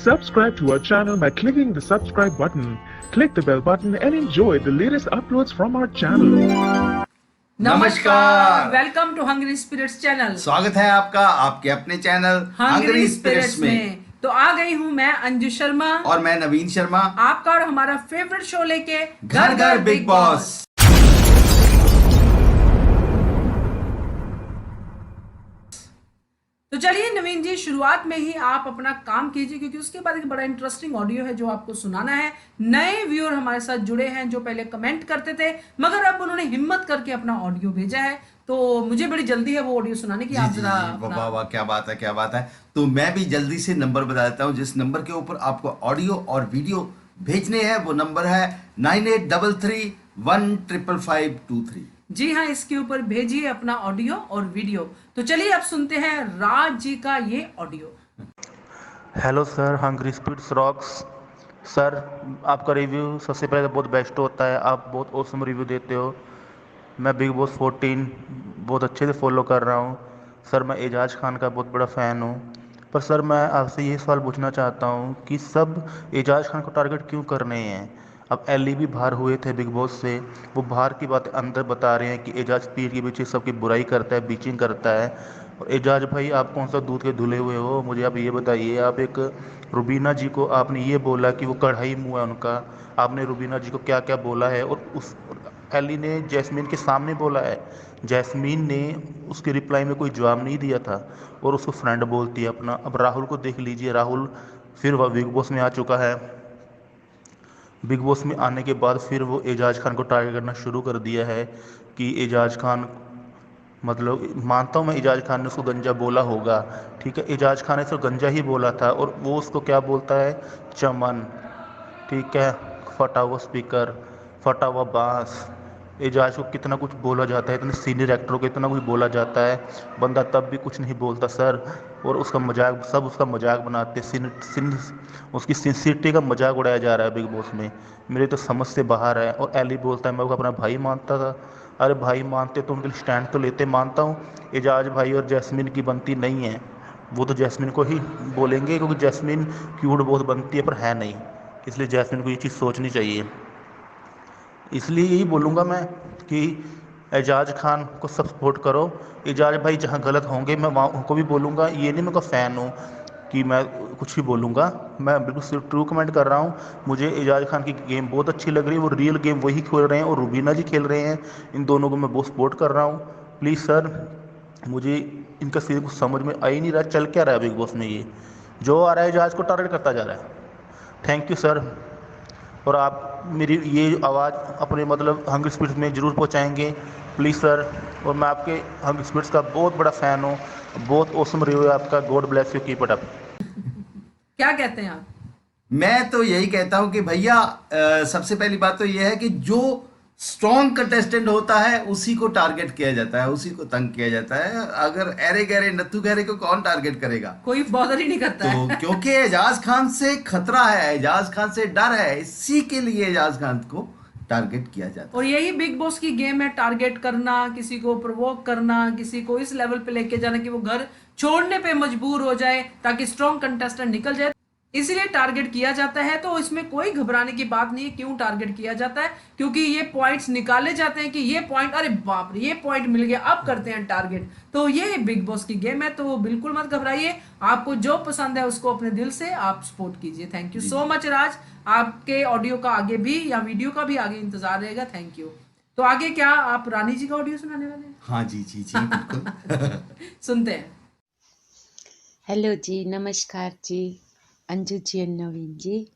Subscribe to our channel by clicking the subscribe button. Click the bell button and enjoy the latest uploads from our channel. नमस्कार, welcome to Hungry Spirits channel. स्वागत है आपका आपके अपने channel Hungry spirits में। तो आ गई हूँ मैं अंजू शर्मा और मैं नवीन शर्मा, आपका और हमारा फेवरेट शो लेके घर घर बिग बॉस। तो चलिए नवीन जी, शुरुआत में ही आप अपना काम कीजिए, क्योंकि उसके बाद एक बड़ा इंटरेस्टिंग ऑडियो है जो आपको सुनाना है। नए व्यूअर हमारे साथ जुड़े हैं जो पहले कमेंट करते थे, मगर अब उन्होंने हिम्मत करके अपना ऑडियो भेजा है, तो मुझे बड़ी जल्दी है वो ऑडियो सुनाने की। आप जरा वाह वाह, क्या बात है, क्या बात है। तो मैं भी जल्दी से नंबर बता देता हूँ जिस नंबर के ऊपर आपको ऑडियो और वीडियो भेजने हैं। वो नंबर है 9833155523। जी हाँ, इसके ऊपर भेजिए अपना ऑडियो और वीडियो। तो चलिए अब सुनते हैं राज जी का ये audio. Hello sir, Hungry Spirits rocks. Sir, आपका रिव्यू सबसे पहले तो बहुत बेस्ट होता है, आप बहुत ऑसम रिव्यू देते हो। मैं बिग बॉस 14 बहुत अच्छे से फॉलो कर रहा हूँ। सर, मैं एजाज खान का बहुत बड़ा फ़ैन हूँ। पर सर, मैं आपसे ये सवाल पूछना चाहता हूँ कि सब एजाज खान को टारगेट क्यों कर रहे हैं। अब एली भी बाहर हुए थे बिग बॉस से, वो बाहर की बातें अंदर बता रहे हैं कि एजाज पीठ के पीछे सबकी बुराई करता है, बीचिंग करता है। और एजाज भाई, आप कौन सा दूध के धुले हुए हो, मुझे आप ये बताइए। आप एक रुबीना जी को आपने ये बोला कि वो कढ़ाई मुँह है उनका, आपने रुबीना जी को क्या क्या बोला है। और उस एली ने जैस्मीन के सामने बोला है, जैस्मीन ने उसके रिप्लाई में कोई जवाब नहीं दिया था और उसको फ्रेंड बोलती है अपना। अब राहुल को देख लीजिए, राहुल फिर वह बिग बॉस में आ चुका है। बिग बॉस में आने के बाद फिर वो एजाज खान को टारगेट करना शुरू कर दिया है कि एजाज खान, मतलब मानता हूँ मैं एजाज खान ने उसको गंजा बोला होगा, ठीक है, एजाज खान ने तो गंजा ही बोला था। और वो उसको क्या बोलता है, चमन, ठीक है, फटा हुआ स्पीकर, फटा हुआ बांस। एजाज को कितना कुछ बोला जाता है, इतने सीनियर एक्टर को इतना कुछ बोला जाता है, बंदा तब भी कुछ नहीं बोलता सर। और उसका मजाक, सब उसका मजाक बनाते, उसकी सिंसियरिटी का मजाक उड़ाया जा रहा है बिग बॉस में। मेरे तो समझ से बाहर है। और एली बोलता है मैं वो अपना भाई मानता था। अरे भाई मानते तो उनके लिए स्टैंड तो लेते, मानता हूँ। एजाज भाई और जैस्मीन की बनती नहीं है, वो तो जैस्मीन को ही बोलेंगे क्योंकि जैस्मीन क्यूट बहुत बनती है, पर है नहीं, इसलिए जैस्मिन को ये चीज़ सोचनी चाहिए। इसलिए यही बोलूँगा मैं कि एजाज खान को सब सपोर्ट करो। एजाज भाई जहाँ गलत होंगे मैं वहाँ उनको भी बोलूँगा, ये नहीं मैं उनका फ़ैन हूँ कि मैं कुछ भी बोलूँगा। मैं बिल्कुल सिर्फ ट्रू कमेंट कर रहा हूँ। मुझे एजाज खान की गेम बहुत अच्छी लग रही है, वो रियल गेम वही खेल रहे हैं और रुबीना जी खेल रहे हैं। इन दोनों को मैं बहुत सपोर्ट कर रहा हूँ। प्लीज़ सर, मुझे इनका सीधे कुछ समझ में आ ही नहीं रहा, चल क्या रहा है बिग बॉस में। ये जो आ रहा है एजाज को टारगेट करता जा रहा है। Thank you sir. और आप मेरी ये आवाज़ अपने मतलब हंग्री स्पिरिट्स में ज़रूर पहुंचाएंगे, प्लीज़ सर। और मैं आपके हंग्री स्पिरिट्स का बहुत बड़ा फ़ैन हूँ, बहुत ऑसम रिव्यू है आपका। God bless you, keep it up. क्या कहते हैं आप? मैं तो यही कहता हूँ कि भैया सबसे पहली बात तो यह है कि जो स्ट्रॉन्ग कंटेस्टेंट होता है उसी को टारगेट किया जाता है, उसी को तंग किया जाता है। अगर अरे गहरे नत्थु गहरे को कौन टारगेट करेगा, कोई बॉदर ही नहीं करता तो है। क्योंकि एजाज खान से खतरा है, एजाज खान से डर है, इसी के लिए एजाज खान को टारगेट किया जाता है। और यही बिग बॉस की गेम है, टारगेट करना, किसी को प्रोवोक करना, किसी को इस लेवल पे लेके जाना कि वो घर छोड़ने पे मजबूर हो जाए ताकि स्ट्रॉन्ग कंटेस्टेंट निकल जाए, इसीलिए टारगेट किया जाता है। तो इसमें कोई घबराने की बात नहीं है क्यों टारगेट किया जाता है, क्योंकि ये पॉइंट्स निकाले जाते हैं कि ये पॉइंट, अरे बाप रे ये पॉइंट मिल गया, अब करते हैं टारगेट। तो ये बिग बॉस की गेम है, तो बिल्कुल मत घबराइए। आपको जो पसंद है उसको अपने दिल से आप सपोर्ट कीजिए। थैंक यू सो मच राज, आपके ऑडियो का आगे भी या वीडियो का भी आगे इंतजार रहेगा। Thank you. तो आगे क्या आप रानी जी का ऑडियो सुनाने वाले हैं? हाँ जी जी जी बिल्कुल। सुनते हैं। हेलो जी, नमस्कार जी, अंजू जी और नवीन जी,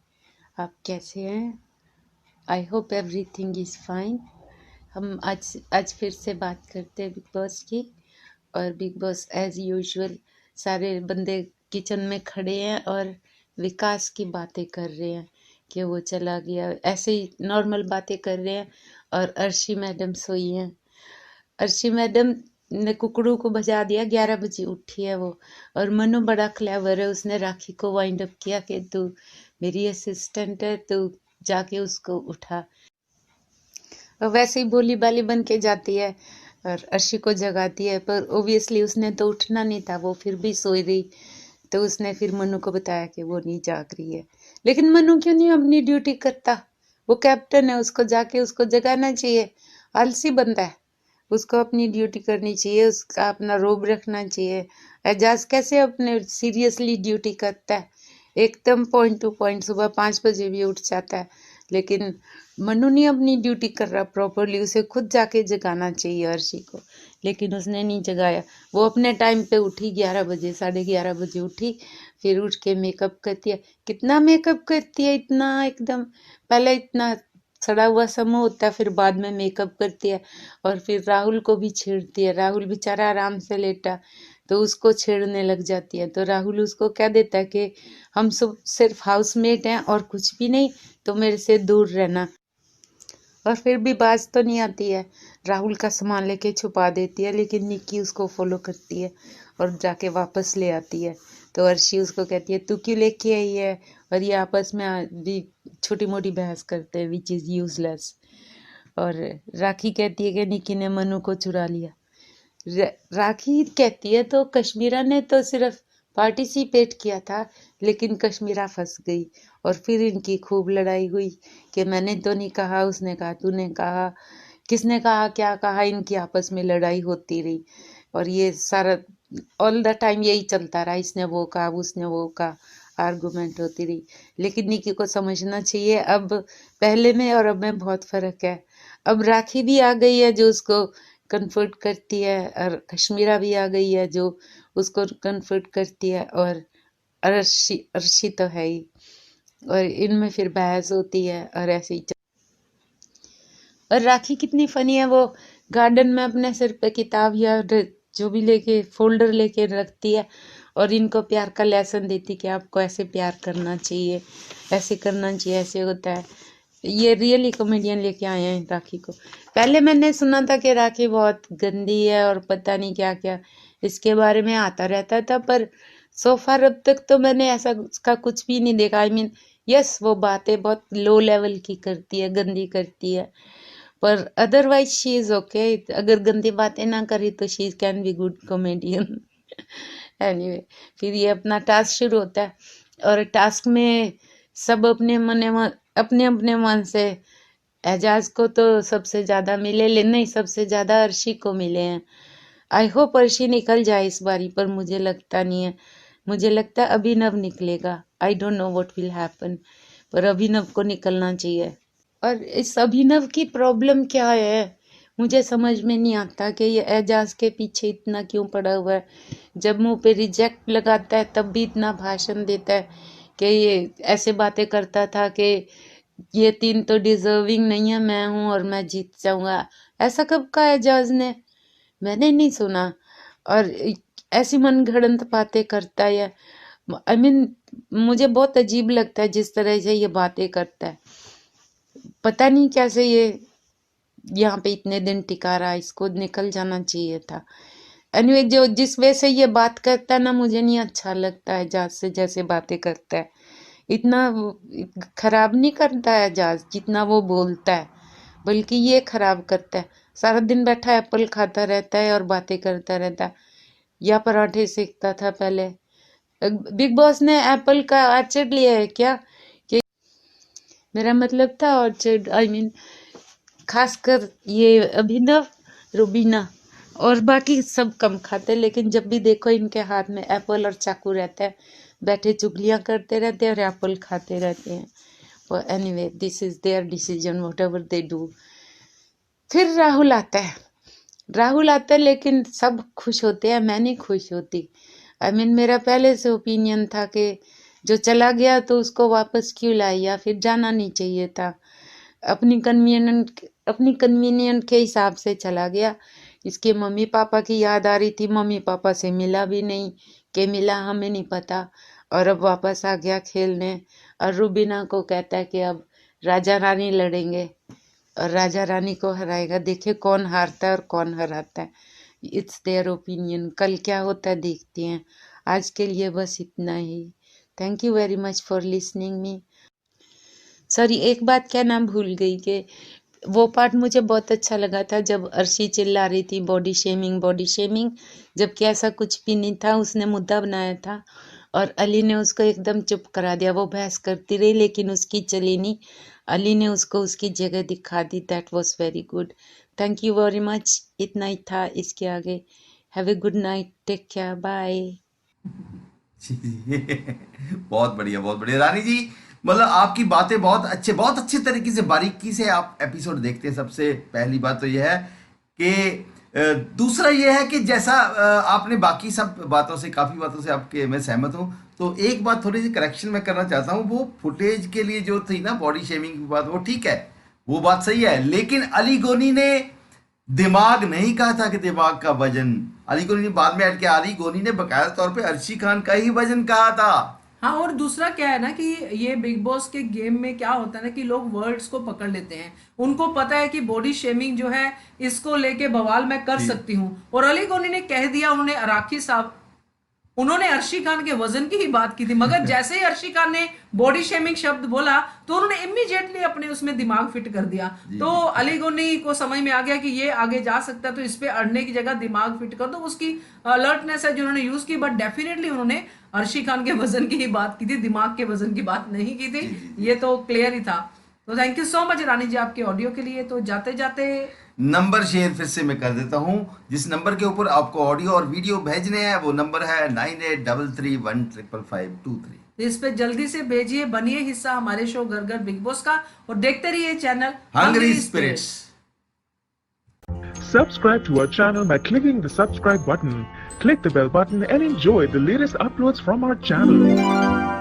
आप कैसे हैं? I hope everything is fine. हम आज फिर से बात करते हैं बिग बॉस की। और बिग बॉस एज यूजुअल सारे बंदे किचन में खड़े हैं और विकास की बातें कर रहे हैं कि वो चला गया, ऐसे ही नॉर्मल बातें कर रहे हैं। और अर्शी मैडम सोई हैं। अर्शी मैडम ने कुकड़ू को बजा दिया, 11 बजे उठी है वो। और मनु बड़ा क्लेवर है, उसने राखी को वाइंड अप किया कि तू मेरी असिस्टेंट है, तू जाके उसको उठा। और वैसे ही भोली भाली बन के जाती है और अर्शी को जगाती है, पर ओबियसली उसने तो उठना नहीं था, वो फिर भी सोई रही। तो उसने फिर मनु को बताया कि वो नहीं जाग रही है। लेकिन मनु क्यों नहीं अपनी ड्यूटी करता? वो कैप्टन है, उसको जाके उसको जगाना चाहिए। आलसी बंदा है, उसको अपनी ड्यूटी करनी चाहिए, उसका अपना रोब रखना चाहिए। एजाज कैसे अपने सीरियसली ड्यूटी करता है, एकदम पॉइंट टू पॉइंट, सुबह 5 बजे भी उठ जाता है। लेकिन मनु नहीं अपनी ड्यूटी कर रहा प्रॉपरली, उसे खुद जाके जगाना चाहिए अर्शी को, लेकिन उसने नहीं जगाया। वो अपने टाइम पे उठी, 11 बजे 11:30 बजे उठी, फिर उठ के मेकअप करती है। कितना मेकअप करती है, इतना एकदम, पहले इतना सड़ा हुआ समूह होता है, फिर बाद में मेकअप करती है और फिर राहुल को भी छेड़ती है। राहुल बेचारा आराम से लेटा तो उसको छेड़ने लग जाती है। तो राहुल उसको कह देता है कि हम सब सिर्फ हाउसमेट हैं और कुछ भी नहीं, तो मेरे से दूर रहना। और फिर भी बाज तो नहीं आती है, राहुल का सामान लेके छुपा देती है, लेकिन निक्की उसको फॉलो करती है और जाके वापस ले आती है। तो अर्शी उसको कहती है तू क्यों लेके आई है, और ये आपस में भी छोटी मोटी बहस करते हैं विच इज़ यूजलेस। और राखी कहती है कि निक्की ने मनु को चुरा लिया। राखी कहती है तो कश्मीरा ने तो सिर्फ पार्टिसिपेट किया था, लेकिन कश्मीरा फंस गई और फिर इनकी खूब लड़ाई हुई कि मैंने तो नहीं कहा, उसने कहा, तूने कहा, किसने कहा, क्या कहा, इनकी आपस में लड़ाई होती रही। और ये सारा ऑल द टाइम यही चलता रहा, इसने वो कहा, उसने वो कहा, आर्गुमेंट होती रही। लेकिन निक्की को समझना चाहिए अब पहले में और अब में बहुत फ़र्क है। अब राखी भी आ गई है जो उसको कन्फर्ट करती है, और कश्मीरा भी आ गई है जो उसको कन्फर्ट करती है, और अर्शी तो है ही। और इनमें फिर बहस होती है और ऐसे ही और राखी कितनी फनी है, वो गार्डन में अपने सिर पे किताब या जो भी लेके फोल्डर लेके रखती है और इनको प्यार का लेसन देती कि आपको ऐसे प्यार करना चाहिए, ऐसे करना चाहिए, ऐसे होता है। ये रियली कॉमेडियन लेके आए हैं राखी को। पहले मैंने सुना था कि राखी बहुत गंदी है और पता नहीं क्या क्या इसके बारे में आता रहता था, पर सो फार अब तक तो मैंने ऐसा उसका कुछ भी नहीं देखा। आई मीन यस, वो बातें बहुत लो लेवल की करती है, गंदी करती है, पर अदरवाइज शी इज़ ओके। अगर गंदी बातें ना करी तो she can be good comedian. Anyway, फिर ये अपना टास्क शुरू होता है और टास्क में सब अपने अपने मन से, एजाज को तो सबसे ज़्यादा मिले, नहीं सबसे ज़्यादा अर्शी को मिले हैं। आई होप अर्शी निकल जाए इस बारी, पर मुझे लगता नहीं है। मुझे लगता है अभिनव निकलेगा। I don't know what will happen, पर अभिनव को निकलना चाहिए। और इस अभिनव की प्रॉब्लम क्या है मुझे समझ में नहीं आता कि ये एजाज के पीछे इतना क्यों पड़ा हुआ है। जब मुंह पे रिजेक्ट लगाता है तब भी इतना भाषण देता है कि ये ऐसे बातें करता था कि ये 3 तो डिजर्विंग नहीं है, मैं हूँ और मैं जीत जाऊंगा। ऐसा कब कहा एजाज ने? मैंने नहीं सुना। और ऐसी मनगढ़ंत बातें करता है। आई मीन मुझे बहुत अजीब लगता है जिस तरह से ये बातें करता है। पता नहीं कैसे ये यहाँ पे इतने दिन टिका रहा, इसको निकल जाना चाहिए था। एनीवे, जो जिस वजह से ये बात करता है ना, मुझे नहीं अच्छा लगता है एजाज से जैसे बातें करता है। इतना खराब नहीं करता है एजाज जितना वो बोलता है, बल्कि ये खराब करता है। सारा दिन बैठा एप्पल खाता रहता है और बातें करता रहता है, या पराठे सेकता था पहले। बिग बॉस ने एप्पल का ऑर्चर्ड लिया है क्या? कि मेरा मतलब था ऑर्चर्ड, आई मीन खासकर ये अभिनव, रुबीना और बाकी सब कम खाते, लेकिन जब भी देखो इनके हाथ में एप्पल और चाकू रहता है, बैठे चुगलियाँ करते रहते हैं और एप्पल खाते रहते हैं। Anyway, this is there decision, what ever they do. फिर राहुल आता है, लेकिन सब खुश होते हैं, मैं नहीं खुश होती। आई मीन मेरा पहले से ओपिनियन था कि जो चला गया तो उसको वापस क्यों लाई, या फिर जाना नहीं चाहिए था। अपनी कन्वीनियंट के हिसाब से चला गया। इसके मम्मी पापा की याद आ रही थी, मम्मी पापा से मिला भी नहीं, कि मिला हमें नहीं पता, और अब वापस आ गया खेलने। और रुबीना को कहता है कि अब राजा रानी लड़ेंगे और राजा रानी को हराएगा, देखे कौन हारता है और कौन हराता है। इट्स देयर ओपिनियन, कल क्या होता है देखते हैं। आज के लिए बस इतना ही। Thank you very much for listening me. Sorry, एक बात कहना भूल गई कि वो पार्ट मुझे बहुत अच्छा लगा था जब अर्शी चिल्ला रही थी बॉडी शेमिंग, जबकि ऐसा कुछ भी नहीं था। उसने मुद्दा बनाया था और अली ने उसको एकदम चुप करा दिया। वो बहस करती रही लेकिन उसकी चली नहीं। अली ने उसको उसकी जगह दिखा दी। That was very good. Thank you very much. इतना ही था, इसके आगे have a good night, take care, bye. बहुत बढ़िया, बहुत बढ़िया रानी जी। मतलब आपकी बातें बहुत अच्छे तरीके से बारीकी से आप एपिसोड देखते हैं। सबसे पहली बात तो यह है कि दूसरा यह है कि जैसा आपने बाकी सब बातों से, काफ़ी बातों से आपके मैं सहमत हूँ। तो एक बात थोड़ी सी करेक्शन मैं करना चाहता हूँ। वो फुटेज के लिए जो थी ना बॉडी शेमिंग की बात, वो ठीक है, वो बात सही है। लेकिन अली गोनी ने दिमाग नहीं कहा था कि दिमाग का वजन, अली गोनी ने बाद में ऐड किया। अली गोनी ने बकायदा तौर पे अर्शी खान का ही वजन कहा था। हाँ, और दूसरा क्या है ना कि ये बिग बॉस के गेम में क्या होता है ना कि लोग वर्ड्स को पकड़ लेते हैं। उनको पता है कि बॉडी शेमिंग जो है इसको लेके बवाल मैं कर सकती हूँ, और अली गोनी ने कह दिया, उन्होंने अराकी साहब, उन्होंने अर्शी खान के वजन की ही बात की थी, मगर जैसे ही अर्शी खान ने बॉडी शेमिंग शब्द बोला तो उन्होंने इमीडिएटली अपने उसमें दिमाग फिट कर दिया। तो अली गोनी को समझ में आ गया कि ये आगे जा सकता है, तो इस पे अड़ने की जगह दिमाग फिट कर दो। उसकी अलर्टनेस है जो उन्होंने यूज की, बट डेफिनेटली उन्होंने अर्शी खान के वजन की ही बात की थी, दिमाग के वजन की बात नहीं की थी। ये तो क्लियर ही था। तो थैंक यू सो मच रानी जी आपके ऑडियो के लिए। तो जाते जाते नंबर शेयर फिर से मैं कर देता हूं। जिस नंबर के ऊपर आपको ऑडियो और वीडियो भेजने हैं वो नंबर है 9833155523। तो इस पे जल्दी से भेजिए, बनिए हिस्सा हमारे शो घर घर बिग बॉस का, और देखते रहिए channel Hungry Spirits. Subscribe to our channel by clicking the subscribe button. Click the bell button and enjoy the latest uploads from our channel.